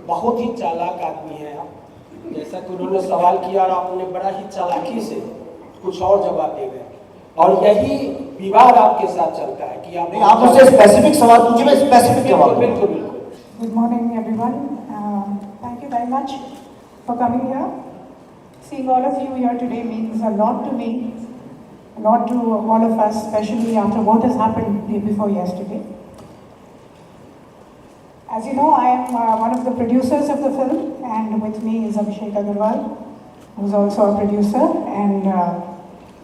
बहुत ही चालाक आदमी है आप, जैसा कि उन्होंने सवाल किया और आपने बड़ा ही चालाकी से कुछ और जवाब दे गए, और यही विवाद आपके साथ चलता है कि आप मुझसे स्पेसिफिक सवाल पूछिए, मैं स्पेसिफिक जवाब दूंगा। बिल्कुल बिल्कुल। Good morning, everyone. Thank you very much for coming here. Seeing all of you here today means a lot to me, a lot to all of us, especially after what has happened day before yesterday. As you know, I am one of the producers of the film, and with me is Abhishek Agarwal, who's also a producer, and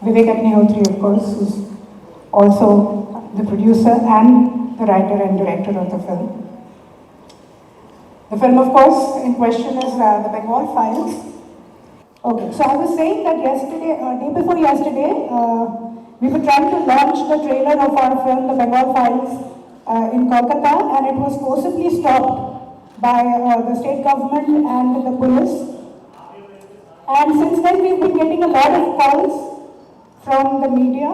Vivek Agnihotri, of course, who's also the producer and the writer and director of the film. The film, of course, in question is The Bengal Files. Okay, so I was saying that yesterday, day before yesterday, we were trying to launch the trailer of our film, The Bengal Files, in Kolkata, and it was forcibly stopped by the state government and the police. And since then, we've been getting a lot of calls from the media,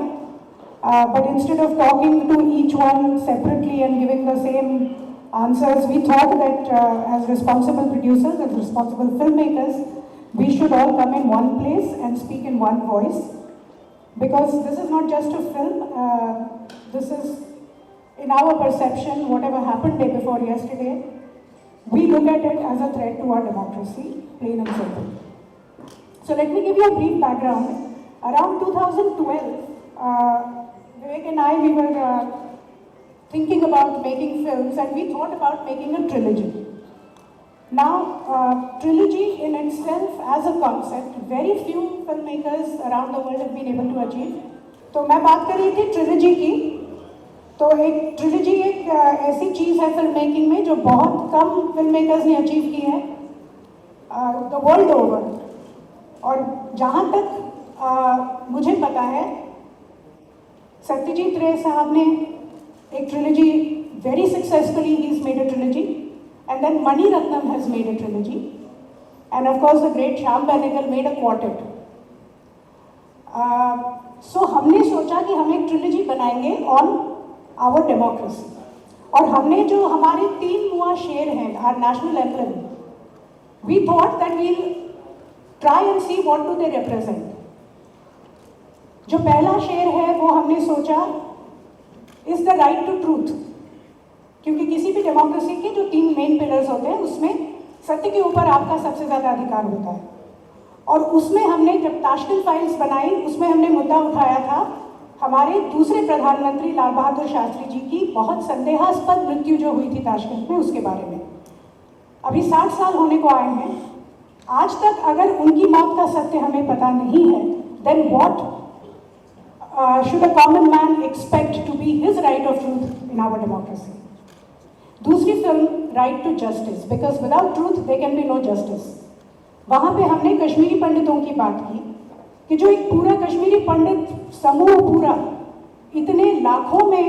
but instead of talking to each one separately and giving the same answers, we thought that as responsible producers, as responsible filmmakers, we should all come in one place and speak in one voice. Because this is not just a film, this is, in our perception, whatever happened day before yesterday, we look at it as a threat to our democracy, plain and simple. So let me give you a brief background. Around 2012, Vivek and I, we were thinking about making films, and we thought about making a trilogy. Now, trilogy in itself as a concept, very few filmmakers around the world have been able to achieve. तो मैं बात कर रही थी trilogy की, तो एक trilogy एक ऐसी चीज़ है फिल्म मेकिंग में जो बहुत कम फिल्म मेकर्स ने अचीव की है द वर्ल्ड ओवर। और जहाँ तक मुझे पता है, सत्यजीत रे साहब ने एक trilogy very successfully, he's made a trilogy, and then Mani Ratnam has made a trilogy, and of course the great Shyam Benegal made a quartet. So हमने सोचा कि हम एक trilogy बनाएंगे on our democracy, और हमने जो हमारे 3 मुआ शेर हैं, our national emblem, we thought that we'll try and see what do they represent. जो पहला शेर है वो हमने सोचा is the right to truth, क्योंकि किसी भी डेमोक्रेसी के जो 3 मेन पिलर्स होते हैं उसमें सत्य के ऊपर आपका सबसे ज़्यादा अधिकार होता है। और उसमें हमने जब ताशकंद फाइल्स बनाई, उसमें हमने मुद्दा उठाया था हमारे दूसरे प्रधानमंत्री लाल बहादुर शास्त्री जी की बहुत संदेहास्पद मृत्यु जो हुई थी ताशकंद में, उसके बारे में। अभी 60 साल होने को आए हैं, आज तक अगर उनकी मौत का सत्य हमें पता नहीं है, then what should a common man expect to be his right of truth in our democracy? दूसरी film Right to Justice, because without truth there can be no justice. वहाँ पे हमने कश्मीरी पंडितों की बात की कि जो एक पूरा कश्मीरी पंडित समूह पूरा, इतने लाखों में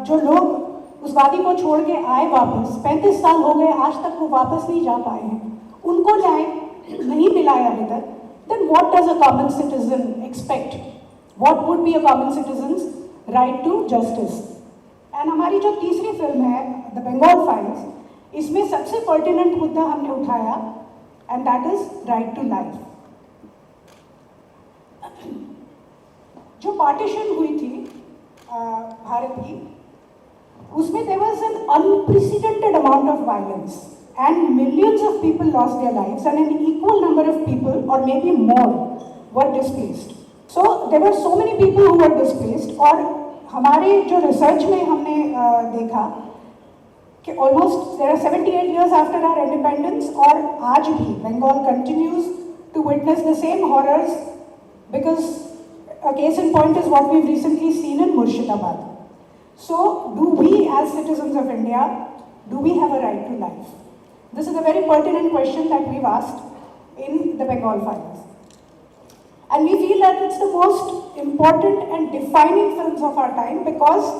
जो लोग उस वादी को छोड़ के आए वापस, 35 साल हो गए, आज तक वो वापस नहीं जा पाए हैं, उनको न्याय नहीं मिला है अभी तक, then what does a common citizen expect? What would be a common citizen's right to justice? And हमारी जो तीसरी फिल्म है The Bengal Files, इसमें सबसे पर्टिनेंट मुद्दा हमने उठाया, and that is right to life. जो पार्टीशन हुई थी भारत की, उसमें there was an unprecedented amount of violence and millions of people lost their lives and an equal number of people or maybe more were displaced. So there were so many people who were displaced, और हमारे जो research में हमने देखा कि almost there are 78 years after our independence, और आज भी Bengal continues to witness the same horrors, because a case in point is what we've recently seen in Murshidabad. So do we as citizens of India, do we have a right to life? This is a very pertinent question that we've asked in the Bengal Files. And we feel that it's the most important and defining films of our time, because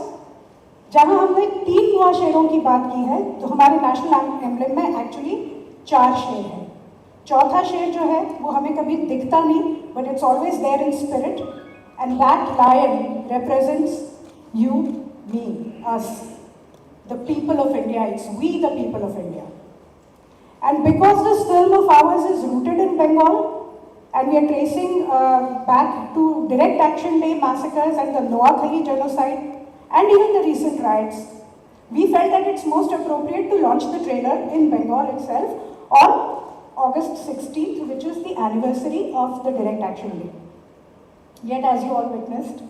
जहाँ हमने 3 मुआ शेरों की बात की है, तो हमारे नेशनल एम्ब्लेम में एक्चुअली 4 शेर हैं। चौथा शेर जो है वो हमें कभी दिखता नहीं, but it's always there in spirit, and that lion represents you, me, us, the people of India. It's we, the people of India. And because this film of ours is rooted in Bengal, and we are tracing back to Direct Action Day massacres and the Noakhali genocide, and even the recent riots, we felt that it's most appropriate to launch the trailer in Bengal itself on August 16th, which is the anniversary of the Direct Action Day. Yet, as you all witnessed,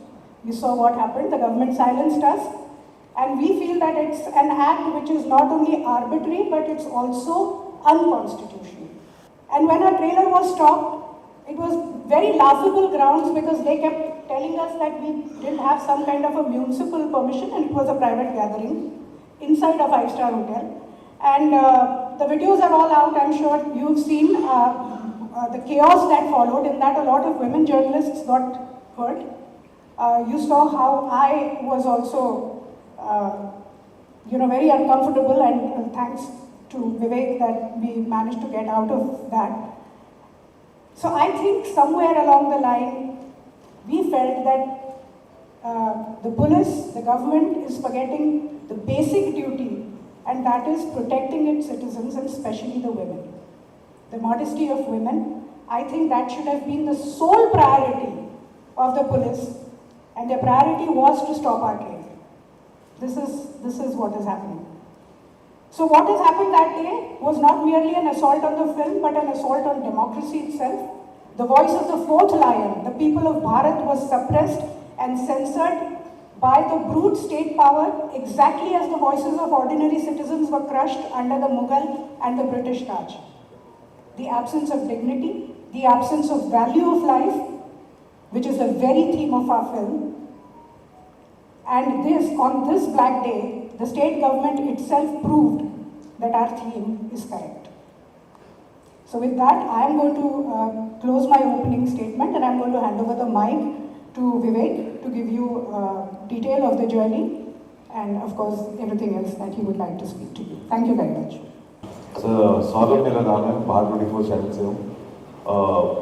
you saw what happened. The government silenced us, and we feel that it's an act which is not only arbitrary, but it's also unconstitutional. And when our trailer was stopped, it was very laughable grounds because they kept telling us that we didn't have some kind of a municipal permission and it was a private gathering inside a five-star hotel. And the videos are all out. I'm sure you've seen the chaos that followed. In that, a lot of women journalists got hurt. You saw how I was also, very uncomfortable, and thanks to Vivek that we managed to get out of that. So I think somewhere along the line, we felt that the police, the government is forgetting the basic duty, and that is protecting its citizens, and especially the women. The modesty of women, I think that should have been the sole priority of the police, and their priority was to stop our trade. This is what is happening. So what has happened that day was not merely an assault on the film, but an assault on democracy itself. The voice of the fourth lion, the people of Bharat, was suppressed and censored by the brute state power, exactly as the voices of ordinary citizens were crushed under the Mughal and the British Raj. The absence of dignity, the absence of value of life, which is the very theme of our film. And on this Black Day, the state government itself proved that our theme is correct. So with that, I am going to close my opening statement, and I am going to hand over the mic to Vivek to give you detail of the journey and of course everything else that he would like to speak to you. Thank you very much. Saurabh मेरा नाम है, Bharat 24 channel से हूँ।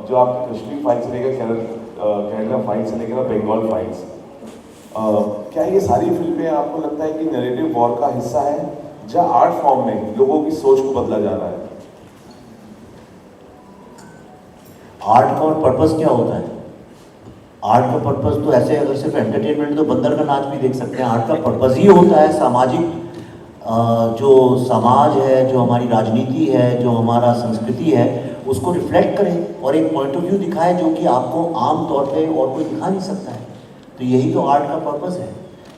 जो आपकी Kashmir file से लेकर Kerala file से लेकर बंगाल फाइल्स, क्या ये सारी फिल्में आपको लगता है कि नैरेटिव वॉर का हिस्सा है, या आर्ट फॉर्म में लोगों की सोच को बदला जा रहा है? आर्ट का और पर्पस क्या होता है? आर्ट का पर्पस तो ऐसे अगर सिर्फ एंटरटेनमेंट तो बंदर का नाच भी देख सकते हैं। आर्ट का पर्पस ही होता है सामाजिक, जो समाज है, जो हमारी राजनीति है, जो हमारा संस्कृति है, उसको रिफ्लेक्ट करें और एक पॉइंट ऑफ व्यू दिखाए जो कि आपको आम तौर पे और कोई दिखा नहीं सकता है। तो यही तो आर्ट का पर्पस है।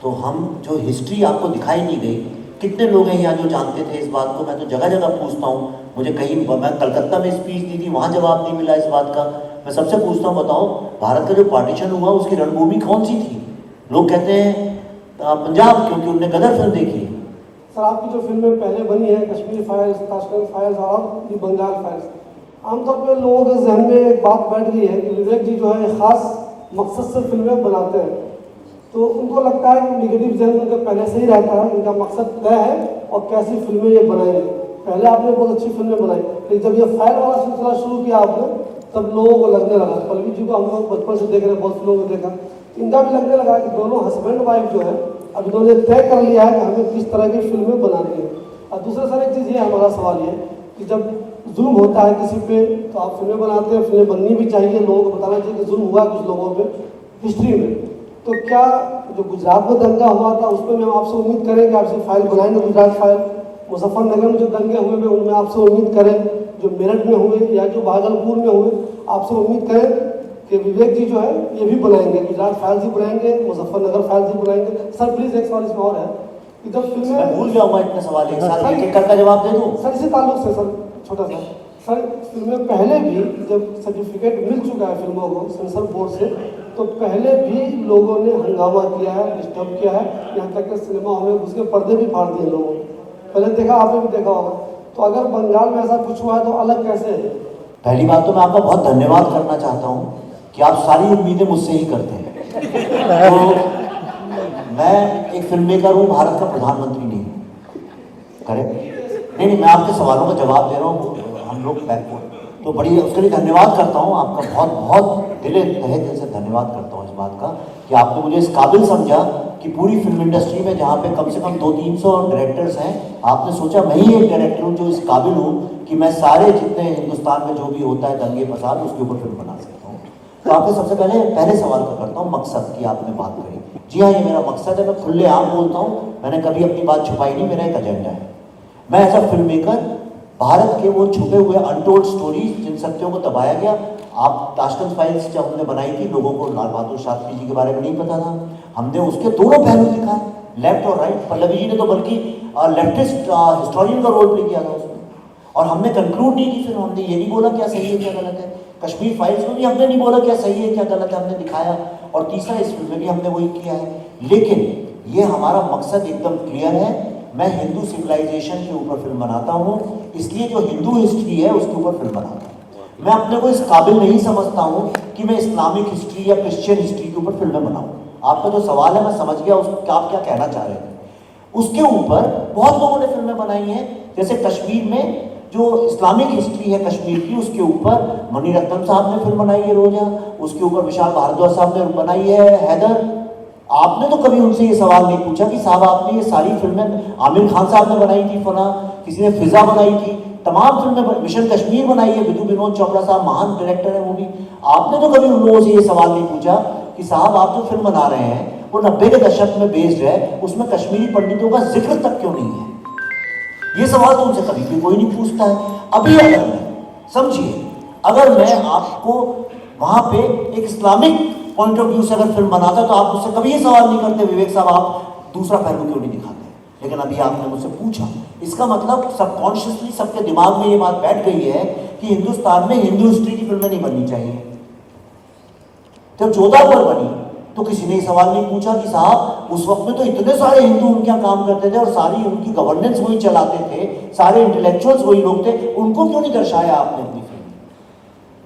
तो हम जो हिस्ट्री आपको दिखाई नहीं गई, कितने लोग हैं यहाँ जो जानते थे इस बात को? मैं तो जगह जगह पूछता हूँ, मुझे कहीं मैं कलकत्ता में स्पीच दी थी, वहाँ जवाब नहीं मिला इस बात का। मैं सबसे पूछता हूँ, बताओ भारत का जो पार्टीशन हुआ उसकी रणभूमि कौन सी थी? लोग कहते हैं पंजाब, क्योंकि उनने गदर फिल्म देखी। सर, आपकी जो फिल्में पहले बनी है, कश्मीर फाइल्स, ताशकंद फाइल्स और बंगाल फाइल्स, आमतौर पर लोगों के जहन में एक बात बैठ गई है कि विवेक जी जो है खास मकसद से फिल्में बनाते हैं। तो उनको लगता है कि निगेटिव जहन उनका पहले से ही रहता है, इनका मकसद तय है और कैसी फिल्में ये बनाएंगे। पहले आपने बहुत अच्छी फिल्में बनाई, लेकिन जब ये फाइल वाला सिलसिला शुरू किया आपने, तब लोगों को लगने लगा, पल्लवी जी को हम लोग बचपन से देख रहे हैं, बहुत फिल्मों को देखा, इनका भी लगने लगा कि दोनों हस्बैंड वाइफ जो है अब इन्होंने तय कर लिया है कि हमें किस तरह की फिल्में बनानी है। और दूसरा सर एक चीज़ ये हमारा सवाल ये कि जब जुल्म होता है किसी पे तो आप फिल्में बनाते हैं, फिल्में बननी भी चाहिए, लोगों को बताना चाहिए कि जुल्म हुआ कुछ लोगों पे हिस्ट्री में। तो क्या जो गुजरात में दंगा हुआ था उस पर हम आपसे उम्मीद करें कि आपसे फाइल बनाएंगे, गुजरात फाइल? मुजफ्फरनगर में जो दंगे हुए हैं उनमें आपसे उम्मीद करें, जो मेरठ में हुए या जो भागलपुर में हुए, आपसे उम्मीद करें कि विवेक जी जो है ये भी बनाएंगे, गुजरात फाइल्स ही बनाएंगे, मुजफ्फरनगर फाइल्स ही बनाएंगे? सर प्लीज एक सवाल इसमें और है कि जब फिल्में, मैं भूल जाऊंगा इतने सवाल, एक साथ एक-एक का जवाब दे दूं सर इसी ताल्लुक से सर छोटा सा सर, फिल्में पहले भी जब सर्टिफिकेट मिल चुका है फिल्मों को सेंसर बोर्ड से, तो पहले भी लोगों ने हंगामा किया है, डिस्टर्ब किया है, यहाँ तक कि सिनेमा हॉल में घुस के पर्दे भी फाड़ दिए लोगों ने। पहले देखा, आपने भी देखा होगा। तो अगर बंगाल में ऐसा कुछ हुआ है तो अलग कैसे है? पहली बात तो मैं आपका बहुत धन्यवाद करना चाहता हूँ कि आप सारी उम्मीदें मुझसे ही करते हैं। तो मैं एक फिल्म मेकर हूँ, भारत का प्रधानमंत्री नहीं करेक्ट? नहीं, मैं आपके सवालों का जवाब दे रहा हूँ, हम लोग बैकवर्ड, तो बड़ी उसके लिए धन्यवाद करता हूँ आपका, बहुत बहुत तहे दिल से धन्यवाद करता हूँ इस बात का कि आपने मुझे इस काबिल समझा कि कि पूरी फिल्म इंडस्ट्री में जहाँ पे कम से कम 200-300 डायरेक्टर्स हैं, आपने सोचा मैं ही एक डायरेक्टर हूँ जो इस काबिल हूँ कि मैं सारे जितने हिंदुस्तान में जो भी होता है दंगे फसाद उसके ऊपर फिल्म बना सकता हूँ। तो आपसे सबसे पहले सवाल का करता हूँ मकसद की आपने बात करी। जी हाँ, ये मेरा मकसद है, मैं खुलेआम बोलता हूँ, मैंने कभी अपनी बात छुपाई नहीं, मेरा एक एजेंडा है। मैं as a film maker Bharat के वो छुपे हुए अनटोल्ड स्टोरीज जिन सत्यों को दबाया गया, आप ताशकंद फाइल्स जब हमने बनाई थी, लोगों को लाल बहादुर शास्त्री जी के बारे में नहीं पता था, हमने उसके दोनों पहलू दिखाए, लेफ्ट और राइट। पल्लवी जी ने तो बल्कि लेफ्टिस्ट हिस्टोरियन का रोल प्ले किया था उसमें, और हमने कंक्लूड नहीं की फिल्म, हमने ये नहीं बोला क्या सही है क्या गलत है। कश्मीर फाइल्स में भी हमने नहीं बोला क्या सही है क्या गलत है, हमने दिखाया, और तीसरा इस फिल्म में भी हमने वही किया है। लेकिन ये हमारा मकसद एकदम क्लियर है, मैं हिंदू सिविलाइजेशन के ऊपर फिल्म बनाता हूँ, इसलिए जो हिंदू हिस्ट्री है उसके ऊपर फिल्म बनाता हूँ। मैं अपने को इस काबिल नहीं समझता हूँ कि मैं इस्लामिक हिस्ट्री या क्रिश्चियन हिस्ट्री के ऊपर फिल्में बनाऊँ। आपका जो सवाल है मैं समझ गया उसको आप क्या कहना चाह रहे थे। उसके ऊपर बहुत लोगों ने फिल्में बनाई हैं, जैसे कश्मीर में जो इस्लामिक हिस्ट्री है कश्मीर की, उसके ऊपर मणि रत्नम साहब ने फिल्म बनाई है रोजा, उसके ऊपर विशाल भारद्वाज साहब ने बनाई है हैदर। आपने तो कभी उनसे ये सवाल नहीं पूछा कि साहब आपने ये सारी फिल्में, आमिर खान साहब ने बनाई थी फना, किसी ने फिजा बनाई थी, तमाम फिल्में, मिशन कश्मीर बनाई है, विधु विनोद चोपड़ा साहब महान डायरेक्टर है वो भी। आपने तो कभी उन लोगों से ये सवाल नहीं पूछा कि साहब आप जो फिल्म बना रहे हैं वो 90 के दशक में बेस्ड है, उसमें कश्मीरी पंडितों का जिक्र तक क्यों नहीं है। ये सवाल तो उनसे कभी भी कोई नहीं पूछता है। अभी अगर मैं समझिए, अगर मैं आपको वहां पे एक इस्लामिक पॉइंट ऑफ व्यू से अगर फिल्म बनाता तो आप मुझसे कभी ये सवाल नहीं करते विवेक साहब आप दूसरा पहलू क्यों नहीं दिखाते। लेकिन अभी आपने मुझसे पूछा, इसका मतलब सबकॉन्शियसली सबके दिमाग में ये बात बैठ गई है कि हिंदुस्तान में हिंदू हिस्ट्री की फिल्में नहीं बननी चाहिए। जब जोधापुर बनी तो किसी ने ये सवाल नहीं पूछा कि साहब उस वक्त में तो इतने सारे हिंदू उनके यहाँ काम करते थे और सारी उनकी गवर्नेंस वही चलाते थे, सारे इंटेलेक्चुअल्स वही लोग थे, उनको क्यों नहीं दर्शाया आपने अपनी फिल्म।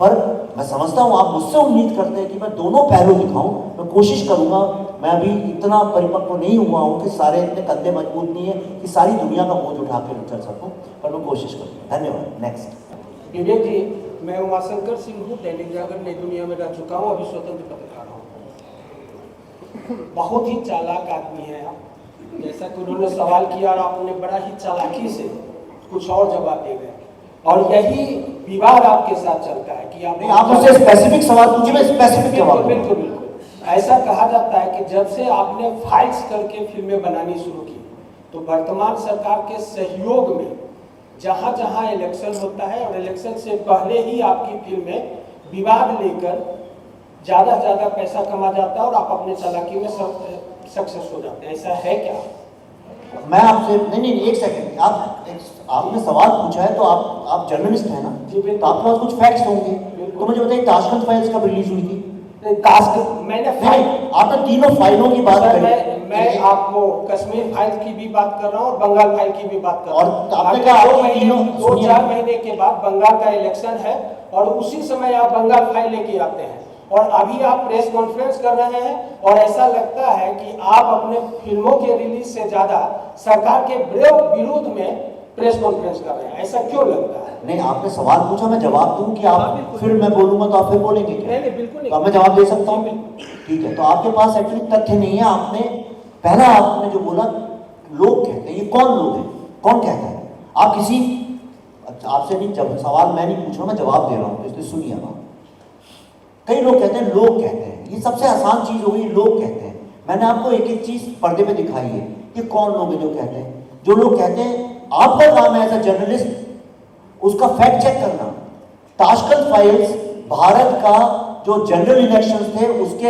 पर मैं समझता हूँ आप मुझसे उम्मीद करते हैं कि मैं दोनों पहलू दिखाऊं, मैं कोशिश करूंगा। मैं अभी इतना परिपक्व नहीं हुआ हूँ कि सारे इतने कंधे मजबूत नहीं है कि सारी दुनिया का बोझ उठा कर चल सकूँ, पर मैं कोशिश करूँगा। धन्यवाद। नेक्स्ट। विवेक जी, मैं उमाशंकर सिंह हूँ, दैनिक जागरण नई दुनिया में रह चुका हूँ, अभी स्वतंत्र पत्रकार हूँ। बहुत ही चालाक आदमी है आप, जैसा कि उन्होंने सवाल किया और आपने बड़ा ही चालाकी से कुछ और जवाब दे गए, और यही विवाद आपके साथ चलता है कि आप मुझसे स्पेसिफिक सवाल पूछिए, मैं स्पेसिफिक जवाब। बिल्कुल बिल्कुल। ऐसा कहा जाता है कि जब से आपने फाइल्स करके फिल्में बनानी शुरू की तो वर्तमान सरकार के सहयोग में जहां जहां इलेक्शन होता है और इलेक्शन से पहले ही आपकी फिल्में विवाद लेकर ज़्यादा से ज़्यादा पैसा कमा जाता है और आप अपने चालाकी में सक्सेस हो जाते हैं, ऐसा है क्या? मैं आपसे नहीं एक सेकंड, आपने सवाल पूछा है तो आप जर्नलिस्ट हैं ना जी बिल्कुल। तो आपके पास कुछ फैक्ट्स होंगे, तो मुझे बताइए ताशकंद फाइल्स कब रिलीज हुई थी? मैंने आपने तीनों फाइलों की बात करी। मैं आपको कश्मीर फाइल की भी बात कर रहा हूँ और बंगाल फाइल की भी बात कर रहा हूँ। और आपने कहा 2-4 महीने के बाद बंगाल का इलेक्शन है और उसी समय आप बंगाल फाइल लेके आते हैं और अभी आप प्रेस कॉन्फ्रेंस कर रहे हैं और ऐसा लगता है कि आप अपने फिल्मों के रिलीज से ज्यादा सरकार के विरोध में प्रेस कॉन्फ्रेंस कर रहे हैं, ऐसा क्यों लगता है? नहीं, आपने सवाल पूछा, मैं जवाब दूं कि आप फिर मैं बोलूंगा तो आप फिर बोलेंगे क्या? नहीं बिल्कुल नहीं। तो मैं जवाब दे सकता हूँ, ठीक है। तो आपके पास एक्चुअली तथ्य नहीं है। आपने जो बोला लोग कहते हैं, ये कौन लोग हैं, कौन कहता है? आप किसी आपसे नहीं, जब सवाल मैं नहीं पूछ रहा, मैं जवाब दे रहा हूँ, इसलिए सुनिए आप। कई लोग कहते हैं, लोग कहते हैं, ये सबसे आसान चीज होगी, लोग कहते हैं। मैंने आपको एक एक चीज पर्दे पे दिखाई है, ये कौन लोग हैं जो कहते हैं? जो लोग कहते हैं, आपका काम है एज अ जर्नलिस्ट उसका फैक्ट चेक करना। ताशकंद फाइल्स भारत का जो जनरल इलेक्शंस थे उसके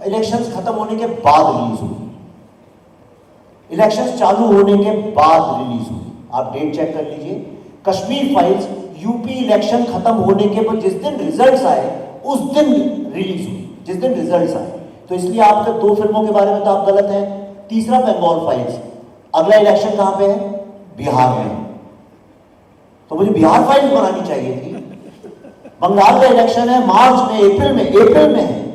इलेक्शंस खत्म होने के बाद रिलीज हुई, इलेक्शंस चालू होने के बाद रिलीज हुई। आप डेट चेक कर लीजिए। कश्मीर फाइल्स यूपी इलेक्शन खत्म होने के बाद जिस दिन रिजल्ट्स आए उस दिन रिलीज हुई, जिस दिन रिजल्ट्स आए। तो इसलिए आपके 2 फिल्मों के बारे में तो आप गलत हैं। तीसरा, बंगाल फाइल्स, अगला इलेक्शन कहां पे है? बिहार में। तो मुझे बिहार फाइल्स बनानी चाहिए थी। बंगाल का इलेक्शन है मार्च में, अप्रैल में है।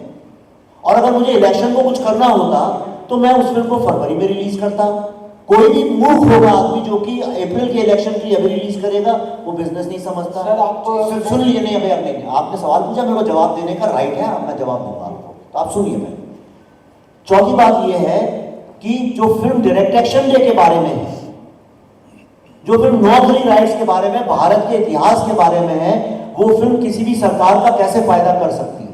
और अगर मुझे इलेक्शन को कुछ करना होता तो मैं उस फिल्म को फरवरी में रिलीज करता। कोई भी मूर्ख होगा आदमी जो कि अप्रैल के इलेक्शन के लिए अभी रिलीज करेगा, वो बिजनेस नहीं समझता। सर आपको सुन लीजिए, नहीं अभी आप नहीं, आपने सवाल पूछा, मेरे को जवाब देने का राइट है, मैं जवाब दूंगा आपको, तो आप सुनिए। मैं चौथी बात यह है कि जो फिल्म डायरेक्ट एक्शन डे के बारे में है, जो फिल्म नो ग्रीन राइट्स के बारे में, भारत के इतिहास के बारे में है, वो फिल्म किसी भी सरकार का कैसे फायदा कर सकती है।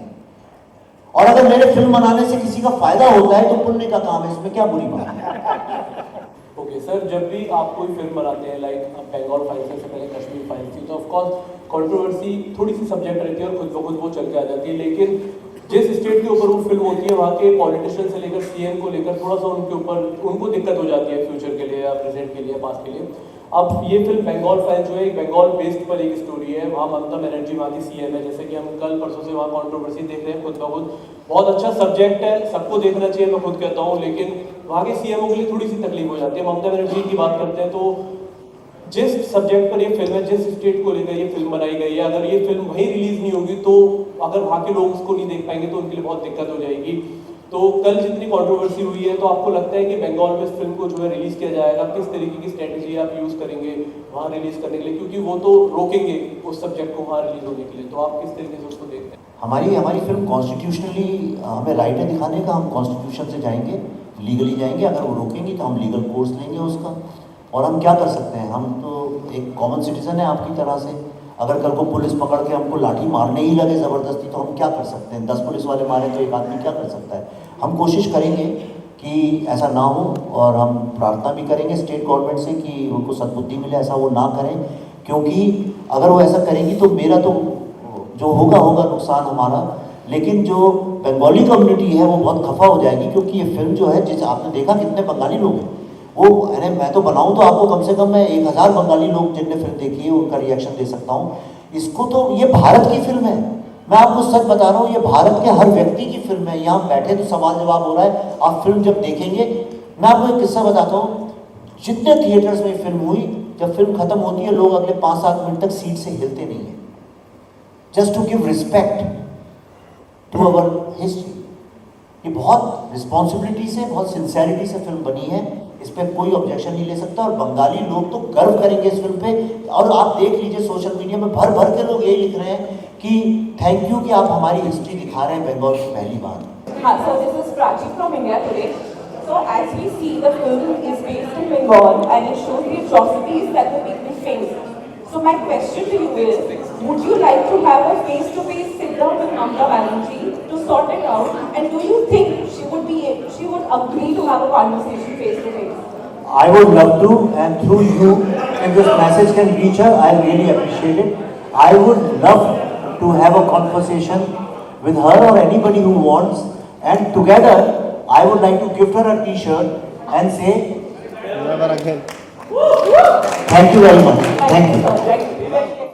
और अगर मेरे फिल्म बनाने से किसी का फायदा होता है तो पुण्य का काम है, इसमें क्या बुरी बात है। ओके सर, जब भी आप कोई फिल्म बनाते हैं, लाइक बंगाल फाइल्स से पहले कश्मीर फाइल्स थी, तो ऑफकोर्स कंट्रोवर्सी थोड़ी सी सब्जेक्ट रहती है और खुद ब खुद वो चल के आ जाती है, लेकिन जिस स्टेट के ऊपर वो फिल्म होती है वहाँ के पॉलिटिशियन से लेकर सीएम को लेकर थोड़ा सा उनके ऊपर उनको दिक्कत हो जाती है फ्यूचर के लिए या प्रेजेंट के लिए या पास्ट के लिए। अब ये फिल्म बंगाल फाइल जो है एक बंगाल बेस्ड पर एक स्टोरी है, वहाँ ममता बनर्जी वहाँ की सीएम है, जैसे कि हम कल परसों से वहाँ कंट्रोवर्सी देख रहे हैं खुद ब खुद। बहुत अच्छा सब्जेक्ट है, सबको देखना चाहिए, मैं खुद कहता हूँ, लेकिन वहाँ के सीएमओ के लिए थोड़ी सी तकलीफ हो जाती है। ममता बनर्जी की बात करते हैं तो जिस सब्जेक्ट पर ये फिल्म है, जिस स्टेट को लेकर ये फिल्म बनाई गई है, अगर ये फिल्म वहीं रिलीज नहीं होगी तो अगर वहाँ के लोग उसको नहीं देख पाएंगे तो उनके लिए बहुत दिक्कत हो जाएगी। तो कल जितनी कंट्रोवर्सी हुई है, तो आपको लगता है कि बंगाल में इस फिल्म को जो है रिलीज किया जाएगा, किस तरीके की स्ट्रेटेजी आप यूज करेंगे वहाँ रिलीज करने के लिए, क्योंकि वो तो रोकेंगे उस सब्जेक्ट को वहाँ रिलीज होने के लिए, तो आप किस तरीके से उसको देखते हैं? हमारी फिल्म कॉन्स्टिट्यूशनली हमें राइट है दिखाने का, हम कॉन्स्टिट्यूशन से जाएंगे, लीगली जाएंगे। अगर वो रोकेंगे तो हम लीगल कोर्स लेंगे उसका, और हम क्या कर सकते हैं, हम तो एक कॉमन सिटीजन है आपकी तरह से। अगर कल को पुलिस पकड़ के हमको लाठी मारने ही लगे ज़बरदस्ती तो हम क्या कर सकते हैं? 10 पुलिस वाले मारे तो एक आदमी क्या कर सकता है? हम कोशिश करेंगे कि ऐसा ना हो, और हम प्रार्थना भी करेंगे स्टेट गवर्नमेंट से कि उनको सद्बुद्धि मिले, ऐसा वो ना करें, क्योंकि अगर वो ऐसा करेंगी तो मेरा तो जो होगा नुकसान हमारा, लेकिन जो बंगाली कम्युनिटी है वो बहुत खफा हो जाएगी, क्योंकि ये फिल्म जो है, जैसे आपने देखा कितने बंगाली लोग हैं, वो अरे मैं तो बनाऊं तो आपको कम से कम मैं 1000 बंगाली लोग जिनने फिल्म देखी है उनका रिएक्शन दे सकता हूं। इसको तो ये भारत की फिल्म है, मैं आपको सच बता रहा हूँ, ये भारत के हर व्यक्ति की फिल्म है। यहाँ बैठे तो सवाल जवाब हो रहा है, आप फिल्म जब देखेंगे, मैं आपको एक किस्सा बताता हूँ। जितने थिएटर्स में फिल्म हुई, जब फिल्म खत्म होती है लोग अगले 5-7 मिनट तक सीट से हिलते नहीं है, just to give respect to our history. ये बहुत रिस्पॉन्सिबिलिटी से, बहुत सिंसेरिटी से फिल्म बनी है, इस पर कोई ऑब्जेक्शन नहीं ले सकता, और बंगाली लोग तो गर्व करेंगे इस फिल्म पे। और आप देख लीजिए सोशल मीडिया में भर भर के लोग यही लिख रहे हैं कि थैंक यू कि आप हमारी हिस्ट्री दिखा रहे हैं बंगाल की पहली बार। So this is Prachi from India today. So as we see, the film is based in Bengal and it shows the atrocities that the people face. So my question to you is, would you like to have a face-to-face sit-down with Mamta Banerjee to sort it out? And do you think she would agree to have a conversation face-to-face? I would love to, and through you, if this message can reach her, I really appreciate it. I would love to have a conversation with her or anybody who wants, and together I would like to gift her a T-shirt and say, thank you very much. Thank you.